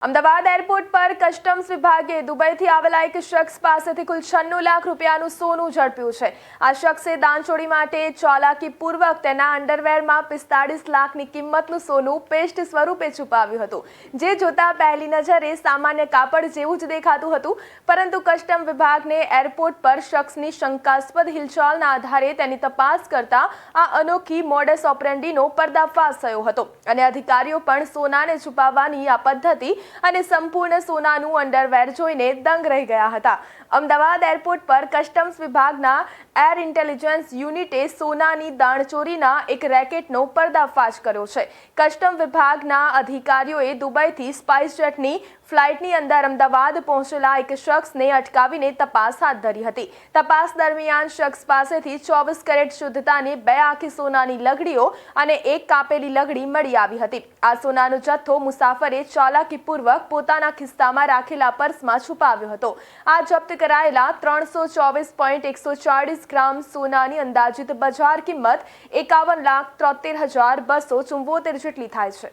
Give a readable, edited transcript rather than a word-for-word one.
Ahmedabad airport પર customs વિભાગે દુબઈથી આવેલા એક શખ્સ પાસેથી કુલ 96 લાખ રૂપિયાનું સોનું ઝડપ્યું છે। આ શખ્સે દાણચોરી માટે ચાલાકીપૂર્વક તેના અંડરવેરમાં 45 લાખની કિંમતનું સોનું પેસ્ટ સ્વરૂપે છુપાવ્યું હતું, જે જોતા પહેલી નજરે સામાન્ય કાપડ જેવું જ દેખાતું હતું, પરંતુ કસ્ટમ વિભાગને એરપોર્ટ પર શખ્સની શંકાસ્પદ હિલચાલના આધારે તેની તપાસ કરતા આ અનોખી મોડસ ઓપરેન્ડીનો પર્દાફાશ થયો હતો અને અધિકારીઓ પણ સોનાને છુપાવવાની આ પદ્ધતિ અને સંપૂર્ણ સોનાનું અંડરવેર જોઈને દંગ રહી ગયા હતા। અમદાવાદ એરપોર્ટ પર કસ્ટમ્સ વિભાગના એર ઇન્ટેલિજન્સ યુનિટે સોનાની દાણચોરીના એક રેકેટનો પર્દાફાશ કર્યો છે। કસ્ટમ વિભાગના અધિકારીઓએ દુબઈથી સ્પાઇસ જેટની ફ્લાઇટની અંદર અમદાવાદ પહોંચેલા એક શખ્સને અટકાવીને તપાસ હાથ ધરી હતી। તપાસ દરમિયાન શખ્સ પાસેથી 24 કેરેટ શુદ્ધતાની 2 આખી સોનાની લગડીઓ અને એક કાપેલી લગડી મળી આવી હતી। આ સોનાનો જથ્થો મુસાફરે ચાલાકીપૂર્વક પોતાના ખિસ્સામાં રાખેલા પર્સમાં છુપાવ્યો હતો। આ જપ્ત કરાયેલા 324.140 ગ્રામ સોનાની અંદાજિત બજાર કિંમત 51,73,274 જેટલી થાય છે।